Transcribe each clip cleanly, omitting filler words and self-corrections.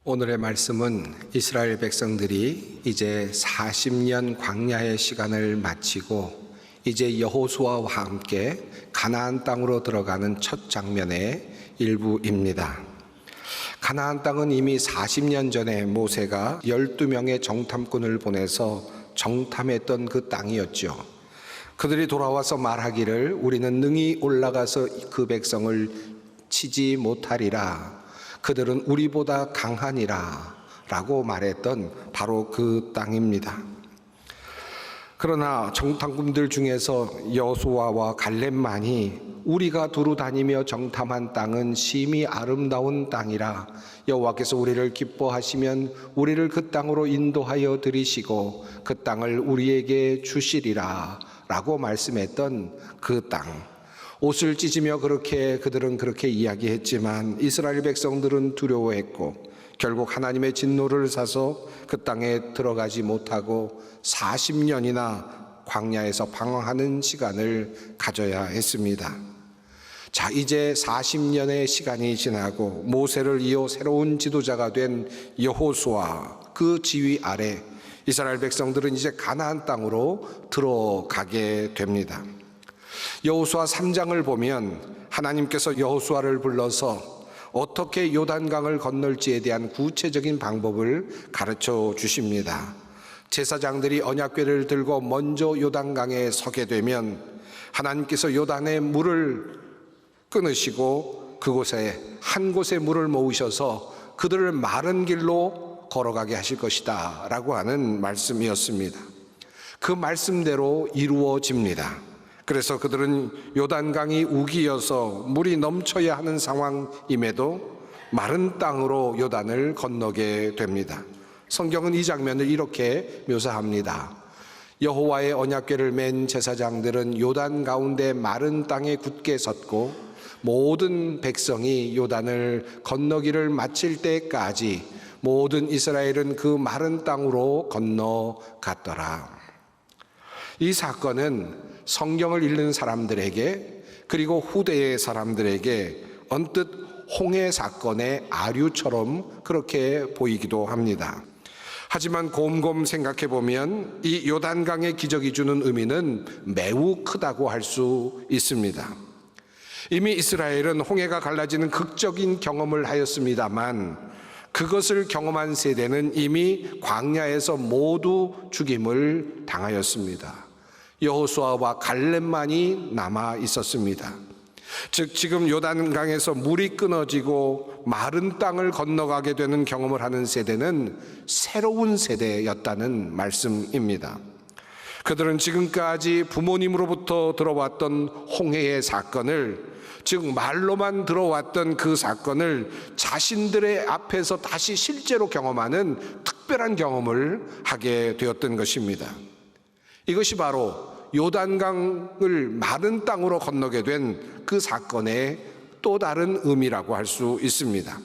오늘의 말씀은 이스라엘 백성들이 이제 40년 광야의 시간을 마치고 이제 여호수아와 함께 가나안 땅으로 들어가는 첫 장면의 일부입니다. 가나안 땅은 이미 40년 전에 모세가 12명의 정탐꾼을 보내서 정탐했던 그 땅이었죠. 그들이 돌아와서 말하기를 우리는 능히 올라가서 그 백성을 치지 못하리라. 그들은 우리보다 강하니라 라고 말했던 바로 그 땅입니다. 그러나 정탐꾼들 중에서 여호수아와 갈렙만이 우리가 두루 다니며 정탐한 땅은 심히 아름다운 땅이라 여호와께서 우리를 기뻐하시면 우리를 그 땅으로 인도하여 들이시고 그 땅을 우리에게 주시리라 라고 말씀했던 그 땅. 옷을 찢으며 그들은 그렇게 이야기했지만 이스라엘 백성들은 두려워했고 결국 하나님의 진노를 사서 그 땅에 들어가지 못하고 40년이나 광야에서 방황하는 시간을 가져야 했습니다. 자, 이제 40년의 시간이 지나고 모세를 이어 새로운 지도자가 된 여호수아 그 지휘 아래 이스라엘 백성들은 이제 가나안 땅으로 들어가게 됩니다. 여호수아 3장을 보면 하나님께서 여호수아를 불러서 어떻게 요단강을 건널지에 대한 구체적인 방법을 가르쳐 주십니다. 제사장들이 언약궤를 들고 먼저 요단강에 서게 되면 하나님께서 요단의 물을 끊으시고 그곳에 한 곳에 물을 모으셔서 그들을 마른 길로 걸어가게 하실 것이다 라고 하는 말씀이었습니다. 그 말씀대로 이루어집니다. 그래서 그들은 요단강이 우기여서 물이 넘쳐야 하는 상황임에도 마른 땅으로 요단을 건너게 됩니다. 성경은 이 장면을 이렇게 묘사합니다. 여호와의 언약궤를 맨 제사장들은 요단 가운데 마른 땅에 굳게 섰고 모든 백성이 요단을 건너기를 마칠 때까지 모든 이스라엘은 그 마른 땅으로 건너갔더라. 이 사건은 성경을 읽는 사람들에게 그리고 후대의 사람들에게 언뜻 홍해 사건의 아류처럼 그렇게 보이기도 합니다. 하지만 곰곰 생각해 보면 이 요단강의 기적이 주는 의미는 매우 크다고 할 수 있습니다. 이미 이스라엘은 홍해가 갈라지는 극적인 경험을 하였습니다만 그것을 경험한 세대는 이미 광야에서 모두 죽임을 당하였습니다. 여호수아와 갈렙만이 남아 있었습니다. 즉 지금 요단강에서 물이 끊어지고 마른 땅을 건너가게 되는 경험을 하는 세대는 새로운 세대였다는 말씀입니다. 그들은 지금까지 부모님으로부터 들어왔던 홍해의 사건을, 즉 말로만 들어왔던 그 사건을 자신들의 앞에서 다시 실제로 경험하는 특별한 경험을 하게 되었던 것입니다. 이것이 바로 요단강을 마른 땅으로 건너게 된 그 사건의 또 다른 의미라고 할 수 있습니다.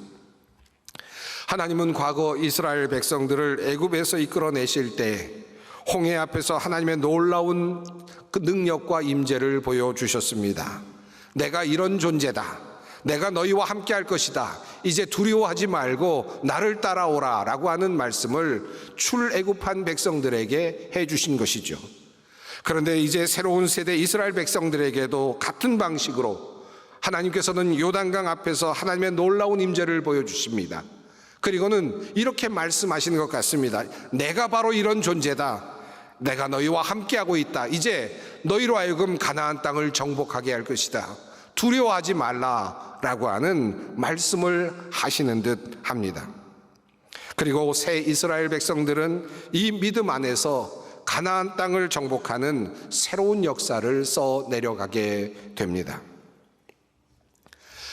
하나님은 과거 이스라엘 백성들을 애굽에서 이끌어내실 때 홍해 앞에서 하나님의 놀라운 그 능력과 임재를 보여주셨습니다. 내가 이런 존재다. 내가 너희와 함께 할 것이다. 이제 두려워하지 말고 나를 따라오라 라고 하는 말씀을 출애굽한 백성들에게 해주신 것이죠. 그런데 이제 새로운 세대 이스라엘 백성들에게도 같은 방식으로 하나님께서는 요단강 앞에서 하나님의 놀라운 임재를 보여주십니다. 그리고는 이렇게 말씀하시는 것 같습니다. 내가 바로 이런 존재다. 내가 너희와 함께하고 있다. 이제 너희로 하여금 가나안 땅을 정복하게 할 것이다. 두려워하지 말라라고 하는 말씀을 하시는 듯 합니다. 그리고 새 이스라엘 백성들은 이 믿음 안에서 가나안 땅을 정복하는 새로운 역사를 써 내려가게 됩니다.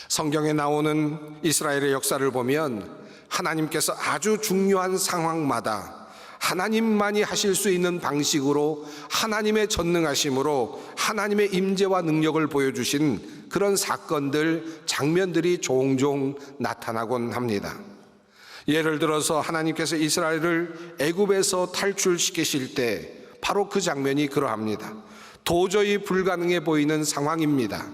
성경에 나오는 이스라엘의 역사를 보면 하나님께서 아주 중요한 상황마다 하나님만이 하실 수 있는 방식으로 하나님의 전능하심으로 하나님의 임재와 능력을 보여주신 그런 사건들, 장면들이 종종 나타나곤 합니다. 예를 들어서 하나님께서 이스라엘을 애굽에서 탈출시키실 때 바로 그 장면이 그러합니다. 도저히 불가능해 보이는 상황입니다.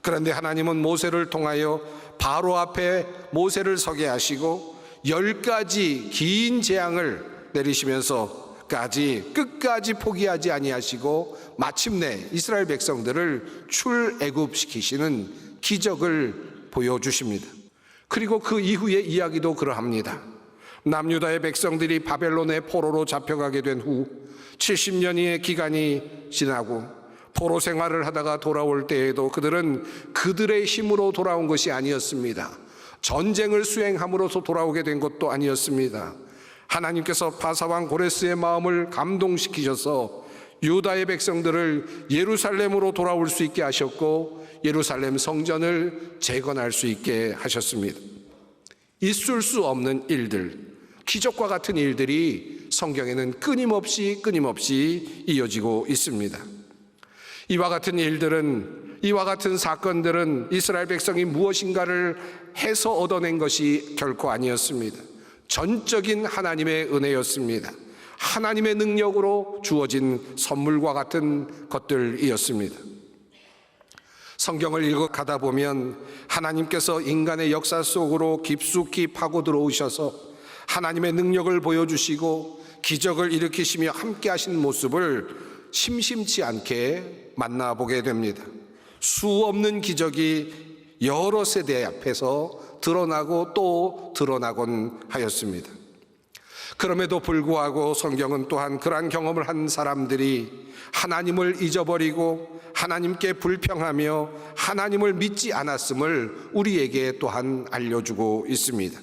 그런데 하나님은 모세를 통하여 바로 앞에 모세를 서게 하시고 10가지 긴 재앙을 내리시면서까지 끝까지 포기하지 아니하시고 마침내 이스라엘 백성들을 출애굽시키시는 기적을 보여주십니다. 그리고 그 이후의 이야기도 그러합니다. 남유다의 백성들이 바벨론의 포로로 잡혀가게 된 후 70년의 기간이 지나고 포로 생활을 하다가 돌아올 때에도 그들은 그들의 힘으로 돌아온 것이 아니었습니다. 전쟁을 수행함으로써 돌아오게 된 것도 아니었습니다. 하나님께서 바사왕 고레스의 마음을 감동시키셔서 유다의 백성들을 예루살렘으로 돌아올 수 있게 하셨고 예루살렘 성전을 재건할 수 있게 하셨습니다. 있을 수 없는 일들, 기적과 같은 일들이 성경에는 끊임없이 이어지고 있습니다. 이와 같은 일들은, 이와 같은 사건들은 이스라엘 백성이 무엇인가를 해서 얻어낸 것이 결코 아니었습니다. 전적인 하나님의 은혜였습니다. 하나님의 능력으로 주어진 선물과 같은 것들이었습니다. 성경을 읽어가다 보면 하나님께서 인간의 역사 속으로 깊숙이 파고 들어오셔서 하나님의 능력을 보여주시고 기적을 일으키시며 함께 하신 모습을 심심치 않게 만나보게 됩니다. 수없는 기적이 여러 세대 앞에서 드러나고 또 드러나곤 하였습니다. 그럼에도 불구하고 성경은 또한 그러한 경험을 한 사람들이 하나님을 잊어버리고 하나님께 불평하며 하나님을 믿지 않았음을 우리에게 또한 알려주고 있습니다.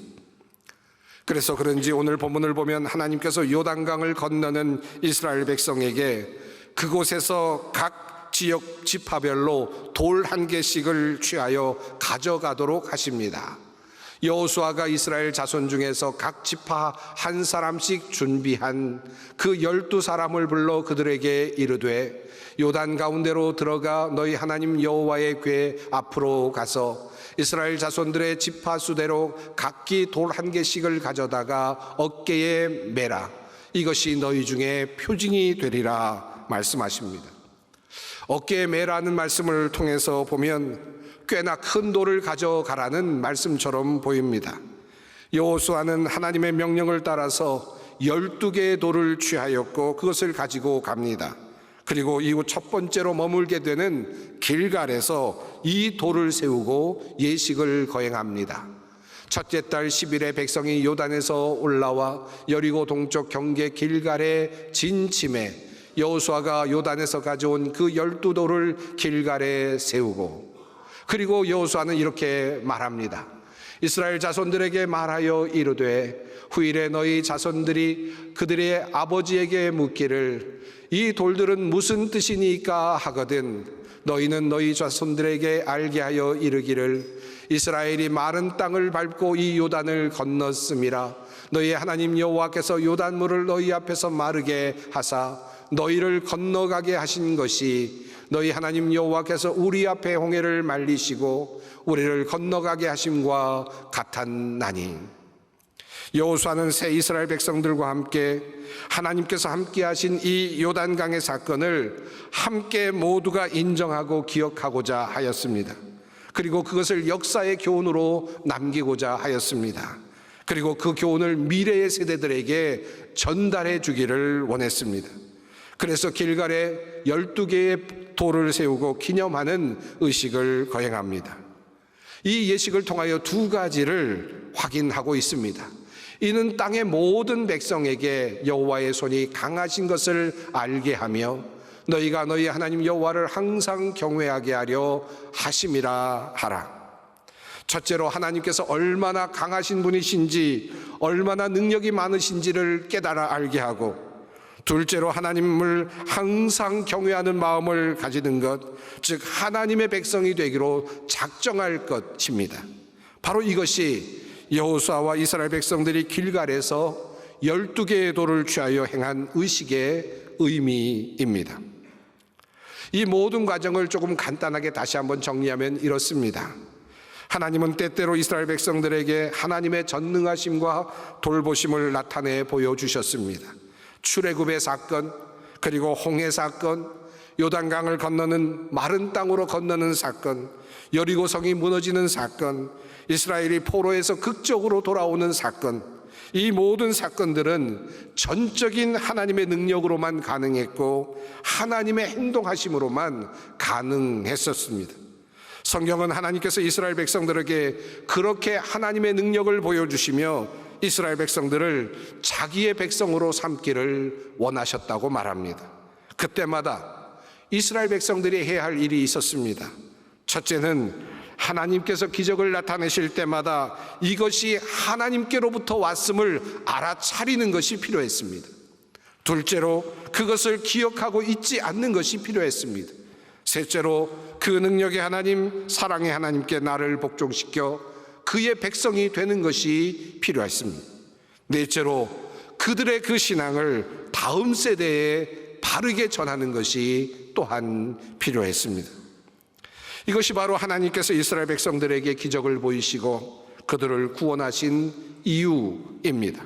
그래서 그런지 오늘 본문을 보면 하나님께서 요단강을 건너는 이스라엘 백성에게 그곳에서 각 지역 지파별로 돌 한 개씩을 취하여 가져가도록 하십니다. 여호수아가 이스라엘 자손 중에서 각 지파 한 사람씩 준비한 그 12사람을 불러 그들에게 이르되 요단 가운데로 들어가 너희 하나님 여호와의 궤 앞으로 가서 이스라엘 자손들의 지파 수대로 각기 돌 한 개씩을 가져다가 어깨에 매라. 이것이 너희 중에 표징이 되리라 말씀하십니다. 어깨에 매라는 말씀을 통해서 보면 꽤나 큰 돌을 가져가라는 말씀처럼 보입니다. 여호수아는 하나님의 명령을 따라서 12개의 돌을 취하였고 그것을 가지고 갑니다. 그리고 이후 첫 번째로 머물게 되는 길갈에서 이 돌을 세우고 예식을 거행합니다. 첫째 달 10일에 백성이 요단에서 올라와 여리고 동쪽 경계 길갈에 진침해 여호수아가 요단에서 가져온 그 12돌을 길갈에 세우고 그리고 여호수아는 이렇게 말합니다. 이스라엘 자손들에게 말하여 이르되 후일에 너희 자손들이 그들의 아버지에게 묻기를 이 돌들은 무슨 뜻이니까 하거든 너희는 너희 자손들에게 알게 하여 이르기를 이스라엘이 마른 땅을 밟고 이 요단을 건넜음이라. 너희 하나님 여호와께서 요단물을 너희 앞에서 마르게 하사 너희를 건너가게 하신 것이 너희 하나님 여호와께서 우리 앞에 홍해를 말리시고 우리를 건너가게 하심과 같았나니. 여호수아는 새 이스라엘 백성들과 함께 하나님께서 함께 하신 이 요단강의 사건을 함께 모두가 인정하고 기억하고자 하였습니다. 그리고 그것을 역사의 교훈으로 남기고자 하였습니다. 그리고 그 교훈을 미래의 세대들에게 전달해 주기를 원했습니다. 그래서 길갈에 12개의 돌을 세우고 기념하는 의식을 거행합니다. 이 예식을 통하여 두 가지를 확인하고 있습니다. 이는 땅의 모든 백성에게 여호와의 손이 강하신 것을 알게 하며 너희가 너희 하나님 여호와를 항상 경외하게 하려 하심이라 하라. 첫째로 하나님께서 얼마나 강하신 분이신지 얼마나 능력이 많으신지를 깨달아 알게 하고 둘째로 하나님을 항상 경외하는 마음을 가지는 것, 즉 하나님의 백성이 되기로 작정할 것입니다. 바로 이것이 여호수아와 이스라엘 백성들이 길갈에서 12개의 돌을 취하여 행한 의식의 의미입니다. 이 모든 과정을 조금 간단하게 다시 한번 정리하면 이렇습니다. 하나님은 때때로 이스라엘 백성들에게 하나님의 전능하심과 돌보심을 나타내 보여주셨습니다. 출애굽의 사건, 그리고 홍해 사건, 요단강을 건너는 마른 땅으로 건너는 사건, 여리고성이 무너지는 사건, 이스라엘이 포로에서 극적으로 돌아오는 사건, 이 모든 사건들은 전적인 하나님의 능력으로만 가능했고 하나님의 행동하심으로만 가능했었습니다. 성경은 하나님께서 이스라엘 백성들에게 그렇게 하나님의 능력을 보여주시며 이스라엘 백성들을 자기의 백성으로 삼기를 원하셨다고 말합니다. 그때마다 이스라엘 백성들이 해야 할 일이 있었습니다. 첫째는 하나님께서 기적을 나타내실 때마다 이것이 하나님께로부터 왔음을 알아차리는 것이 필요했습니다. 둘째로 그것을 기억하고 잊지 않는 것이 필요했습니다. 셋째로 그 능력의 하나님, 사랑의 하나님께 나를 복종시켜 그의 백성이 되는 것이 필요했습니다. 넷째로 그들의 그 신앙을 다음 세대에 바르게 전하는 것이 또한 필요했습니다. 이것이 바로 하나님께서 이스라엘 백성들에게 기적을 보이시고 그들을 구원하신 이유입니다.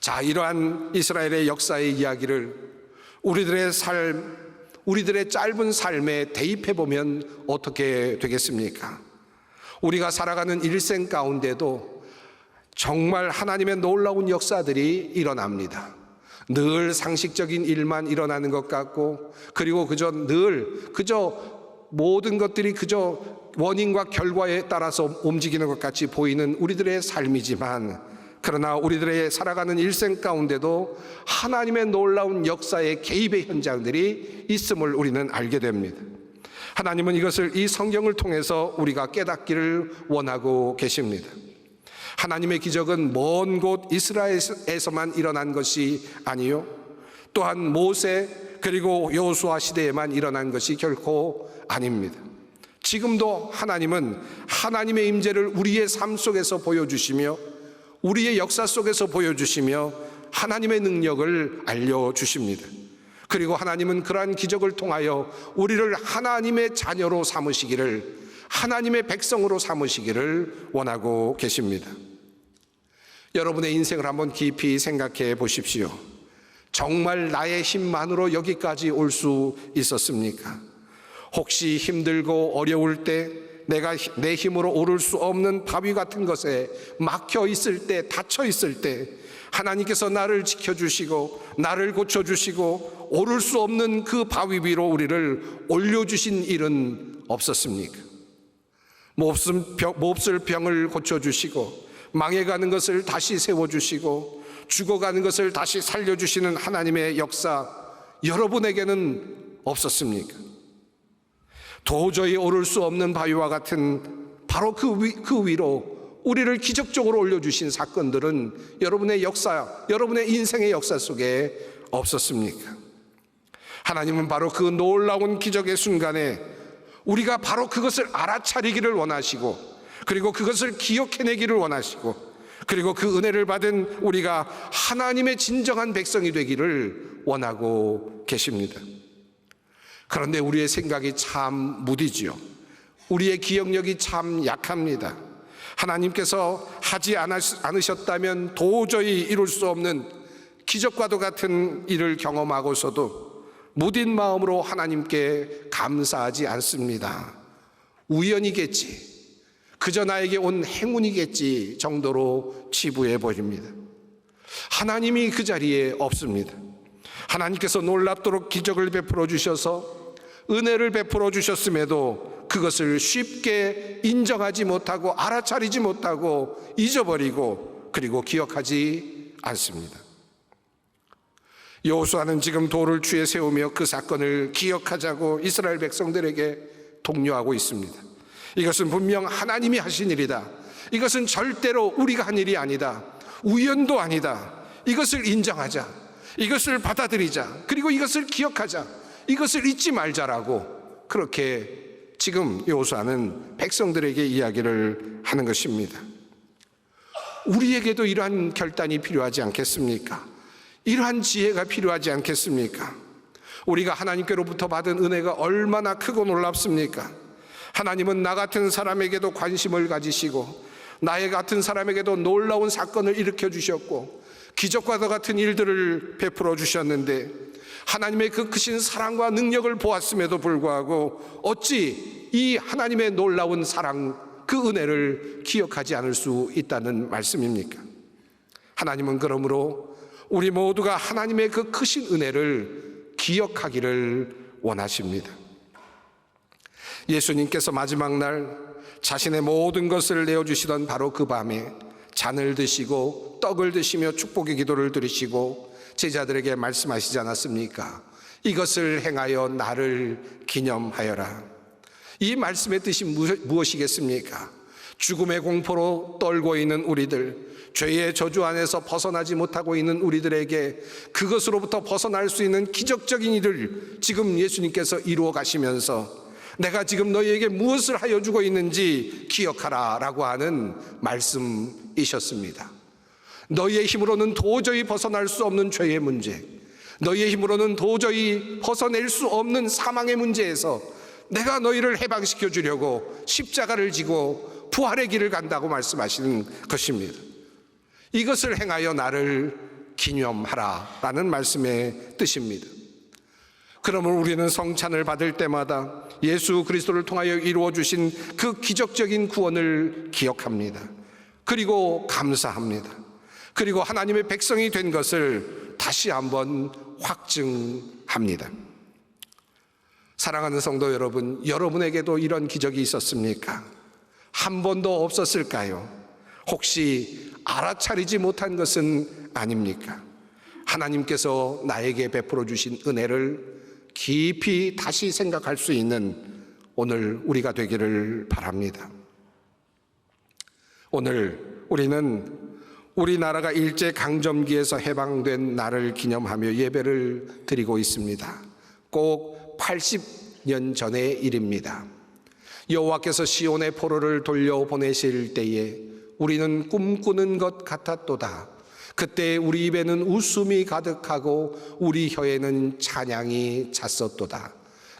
자, 이러한 이스라엘의 역사의 이야기를 우리들의 짧은 삶에 대입해 보면 어떻게 되겠습니까? 우리가 살아가는 일생 가운데도 정말 하나님의 놀라운 역사들이 일어납니다. 늘 상식적인 일만 일어나는 것 같고, 그리고 그저 모든 것들이 그저 원인과 결과에 따라서 움직이는 것 같이 보이는 우리들의 삶이지만, 그러나 우리들의 살아가는 일생 가운데도 하나님의 놀라운 역사의 개입의 현장들이 있음을 우리는 알게 됩니다. 하나님은 이것을 이 성경을 통해서 우리가 깨닫기를 원하고 계십니다. 하나님의 기적은 먼 곳 이스라엘에서만 일어난 것이 아니요, 또한 모세 그리고 여호수아 시대에만 일어난 것이 결코 아닙니다. 지금도 하나님은 하나님의 임재를 우리의 삶 속에서 보여주시며 우리의 역사 속에서 보여주시며 하나님의 능력을 알려주십니다. 그리고 하나님은 그러한 기적을 통하여 우리를 하나님의 자녀로 삼으시기를, 하나님의 백성으로 삼으시기를 원하고 계십니다. 여러분의 인생을 한번 깊이 생각해 보십시오. 정말 나의 힘만으로 여기까지 올 수 있었습니까? 혹시 힘들고 어려울 때, 내가 내 힘으로 오를 수 없는 바위 같은 것에 막혀 있을 때, 닫혀 있을 때 하나님께서 나를 지켜주시고 나를 고쳐주시고 오를 수 없는 그 바위 위로 우리를 올려주신 일은 없었습니까? 몹쓸 병을 고쳐주시고 망해가는 것을 다시 세워주시고 죽어가는 것을 다시 살려주시는 하나님의 역사, 여러분에게는 없었습니까? 도저히 오를 수 없는 바위와 같은 바로 그 위로 우리를 기적적으로 올려주신 사건들은 여러분의 역사, 여러분의 인생의 역사 속에 없었습니까? 하나님은 바로 그 놀라운 기적의 순간에 우리가 바로 그것을 알아차리기를 원하시고, 그리고 그것을 기억해내기를 원하시고, 그리고 그 은혜를 받은 우리가 하나님의 진정한 백성이 되기를 원하고 계십니다. 그런데 우리의 생각이 참 무디지요. 우리의 기억력이 참 약합니다. 하나님께서 하지 않으셨다면 도저히 이룰 수 없는 기적과도 같은 일을 경험하고서도 무딘 마음으로 하나님께 감사하지 않습니다. 우연이겠지, 그저 나에게 온 행운이겠지 정도로 치부해 버립니다. 하나님이 그 자리에 없습니다. 하나님께서 놀랍도록 기적을 베풀어 주셔서 은혜를 베풀어 주셨음에도 그것을 쉽게 인정하지 못하고 알아차리지 못하고 잊어버리고 그리고 기억하지 않습니다. 여호수아는 지금 돌을 주에 세우며 그 사건을 기억하자고 이스라엘 백성들에게 독려하고 있습니다. 이것은 분명 하나님이 하신 일이다. 이것은 절대로 우리가 한 일이 아니다. 우연도 아니다. 이것을 인정하자. 이것을 받아들이자. 그리고 이것을 기억하자. 이것을 잊지 말자라고 그렇게 지금 여호수아는 백성들에게 이야기를 하는 것입니다. 우리에게도 이러한 결단이 필요하지 않겠습니까? 이러한 지혜가 필요하지 않겠습니까? 우리가 하나님께로부터 받은 은혜가 얼마나 크고 놀랍습니까? 하나님은 나 같은 사람에게도 관심을 가지시고 나의 같은 사람에게도 놀라운 사건을 일으켜 주셨고, 기적과도 같은 일들을 베풀어 주셨는데 하나님의 그 크신 사랑과 능력을 보았음에도 불구하고 어찌 이 하나님의 놀라운 사랑, 그 은혜를 기억하지 않을 수 있다는 말씀입니까? 하나님은 그러므로 우리 모두가 하나님의 그 크신 은혜를 기억하기를 원하십니다. 예수님께서 마지막 날 자신의 모든 것을 내어주시던 바로 그 밤에 잔을 드시고 떡을 드시며 축복의 기도를 드리시고 제자들에게 말씀하시지 않았습니까? 이것을 행하여 나를 기념하여라. 이 말씀의 뜻이 무엇이겠습니까? 죽음의 공포로 떨고 있는 우리들, 죄의 저주 안에서 벗어나지 못하고 있는 우리들에게 그것으로부터 벗어날 수 있는 기적적인 일을 지금 예수님께서 이루어 가시면서 내가 지금 너희에게 무엇을 하여 주고 있는지 기억하라 라고 하는 말씀이셨습니다. 너희의 힘으로는 도저히 벗어날 수 없는 죄의 문제, 너희의 힘으로는 도저히 벗어낼 수 없는 사망의 문제에서 내가 너희를 해방시켜 주려고 십자가를 지고 부활의 길을 간다고 말씀하시는 것입니다. 이것을 행하여 나를 기념하라 라는 말씀의 뜻입니다. 그러면 우리는 성찬을 받을 때마다 예수 그리스도를 통하여 이루어 주신 그 기적적인 구원을 기억합니다. 그리고 감사합니다. 그리고 하나님의 백성이 된 것을 다시 한번 확증합니다. 사랑하는 성도 여러분, 여러분에게도 이런 기적이 있었습니까? 한 번도 없었을까요? 혹시 알아차리지 못한 것은 아닙니까? 하나님께서 나에게 베풀어 주신 은혜를 깊이 다시 생각할 수 있는 오늘 우리가 되기를 바랍니다. 오늘 우리는 우리나라가 일제강점기에서 해방된 날을 기념하며 예배를 드리고 있습니다. 꼭 80년 전의 일입니다. 여호와께서 시온의 포로를 돌려보내실 때에 우리는 꿈꾸는 것 같았도다. 그때 우리 입에는 웃음이 가득하고 우리 혀에는 찬양이 찼었도다.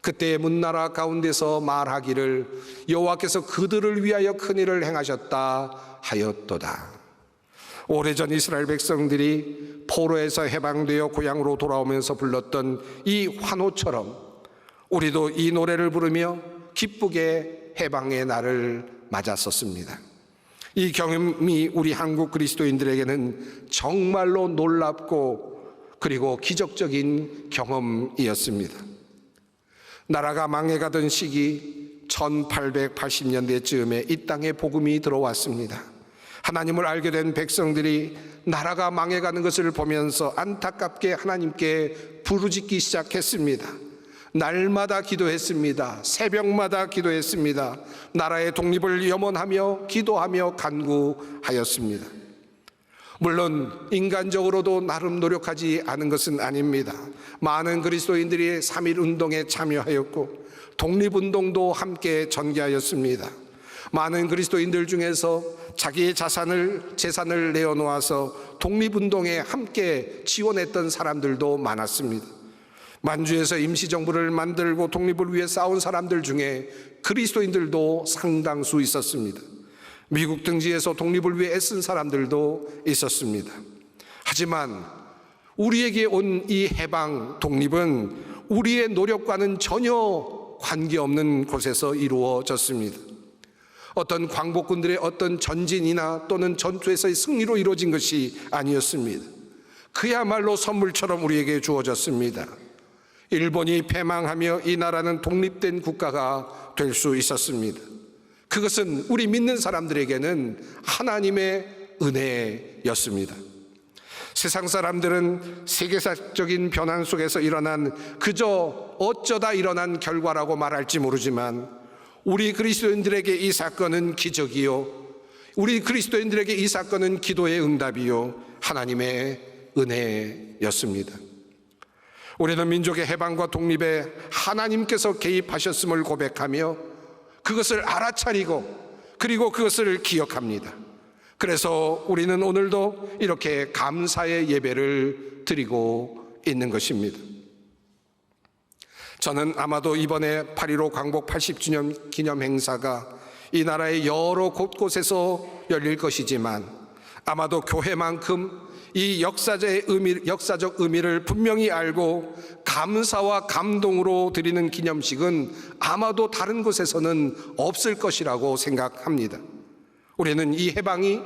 그때 문나라 가운데서 말하기를 여호와께서 그들을 위하여 큰 일을 행하셨다 하였도다. 오래전 이스라엘 백성들이 포로에서 해방되어 고향으로 돌아오면서 불렀던 이 환호처럼 우리도 이 노래를 부르며 기쁘게 해방의 날을 맞았었습니다. 이 경험이 우리 한국 그리스도인들에게는 정말로 놀랍고 그리고 기적적인 경험이었습니다. 나라가 망해가던 시기 1880년대쯤에 이 땅에 복음이 들어왔습니다. 하나님을 알게 된 백성들이 나라가 망해가는 것을 보면서 안타깝게 하나님께 부르짖기 시작했습니다. 날마다 기도했습니다. 새벽마다 기도했습니다. 나라의 독립을 염원하며 기도하며 간구하였습니다. 물론 인간적으로도 나름 노력하지 않은 것은 아닙니다. 많은 그리스도인들이 3.1 운동에 참여하였고 독립운동도 함께 전개하였습니다. 많은 그리스도인들 중에서 자기의 재산을 내어놓아서 독립운동에 함께 지원했던 사람들도 많았습니다. 만주에서 임시정부를 만들고 독립을 위해 싸운 사람들 중에 그리스도인들도 상당수 있었습니다. 미국 등지에서 독립을 위해 애쓴 사람들도 있었습니다. 하지만 우리에게 온 이 해방 독립은 우리의 노력과는 전혀 관계없는 곳에서 이루어졌습니다. 어떤 광복군들의 어떤 전진이나 또는 전투에서의 승리로 이루어진 것이 아니었습니다. 그야말로 선물처럼 우리에게 주어졌습니다. 일본이 패망하며 이 나라는 독립된 국가가 될 수 있었습니다. 그것은 우리 믿는 사람들에게는 하나님의 은혜였습니다. 세상 사람들은 세계사적인 변환 속에서 일어난 그저 어쩌다 일어난 결과라고 말할지 모르지만 우리 그리스도인들에게 이 사건은 기적이요, 우리 그리스도인들에게 이 사건은 기도의 응답이요 하나님의 은혜였습니다. 우리는 민족의 해방과 독립에 하나님께서 개입하셨음을 고백하며 그것을 알아차리고 그리고 그것을 기억합니다. 그래서 우리는 오늘도 이렇게 감사의 예배를 드리고 있는 것입니다. 저는 아마도 이번에 8.15 광복 80주년 기념 행사가 이 나라의 여러 곳곳에서 열릴 것이지만 아마도 교회만큼 이 역사적 의미를 분명히 알고 감사와 감동으로 드리는 기념식은 아마도 다른 곳에서는 없을 것이라고 생각합니다. 우리는 이 해방이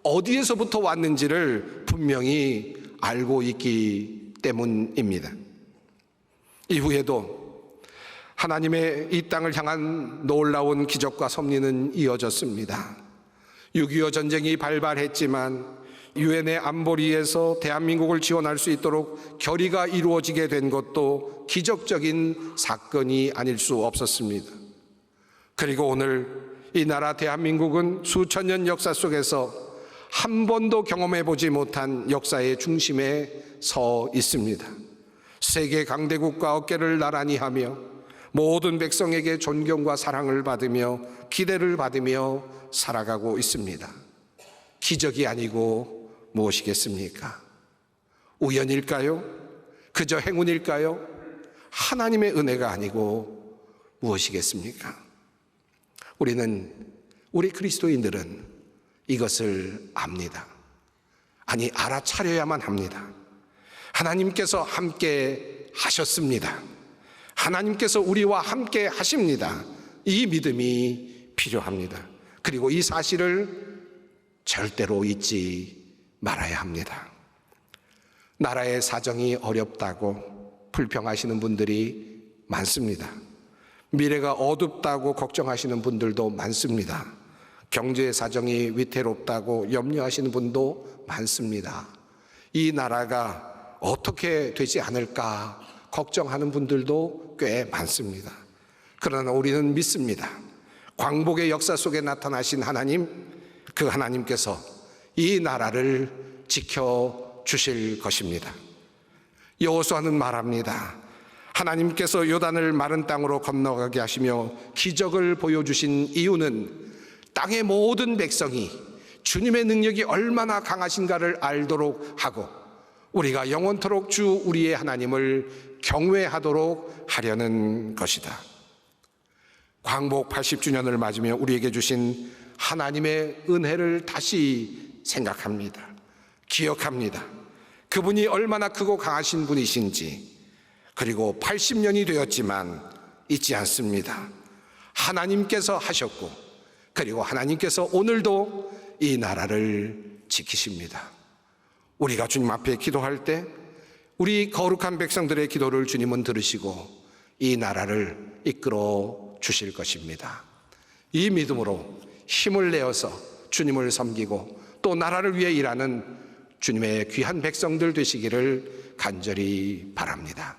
어디에서부터 왔는지를 분명히 알고 있기 때문입니다. 이후에도 하나님의 이 땅을 향한 놀라운 기적과 섭리는 이어졌습니다. 6.25 전쟁이 발발했지만 유엔의 안보리에서 대한민국을 지원할 수 있도록 결의가 이루어지게 된 것도 기적적인 사건이 아닐 수 없었습니다. 그리고 오늘 이 나라 대한민국은 수천 년 역사 속에서 한 번도 경험해 보지 못한 역사의 중심에 서 있습니다. 세계 강대국과 어깨를 나란히 하며 모든 백성에게 존경과 사랑을 받으며 기대를 받으며 살아가고 있습니다. 기적이 아니고 무엇이겠습니까? 우연일까요? 그저 행운일까요? 하나님의 은혜가 아니고 무엇이겠습니까? 우리 그리스도인들은 이것을 압니다. 아니, 알아차려야만 합니다. 하나님께서 함께 하셨습니다. 하나님께서 우리와 함께 하십니다. 이 믿음이 필요합니다. 그리고 이 사실을 절대로 잊지 말아야 합니다. 나라의 사정이 어렵다고 불평하시는 분들이 많습니다. 미래가 어둡다고 걱정하시는 분들도 많습니다. 경제 사정이 위태롭다고 염려하시는 분도 많습니다. 이 나라가 어떻게 되지 않을까 걱정하는 분들도 꽤 많습니다. 그러나 우리는 믿습니다. 광복의 역사 속에 나타나신 하나님, 그 하나님께서 이 나라를 지켜주실 것입니다. 여호수아는 말합니다. 하나님께서 요단을 마른 땅으로 건너가게 하시며 기적을 보여주신 이유는 땅의 모든 백성이 주님의 능력이 얼마나 강하신가를 알도록 하고 우리가 영원토록 주 우리의 하나님을 경외하도록 하려는 것이다. 광복 80주년을 맞으며 우리에게 주신 하나님의 은혜를 다시 생각합니다. 기억합니다. 그분이 얼마나 크고 강하신 분이신지. 그리고 80년이 되었지만 잊지 않습니다. 하나님께서 하셨고 그리고 하나님께서 오늘도 이 나라를 지키십니다. 우리가 주님 앞에 기도할 때 우리 거룩한 백성들의 기도를 주님은 들으시고 이 나라를 이끌어 주실 것입니다. 이 믿음으로 힘을 내어서 주님을 섬기고 또 나라를 위해 일하는 주님의 귀한 백성들 되시기를 간절히 바랍니다.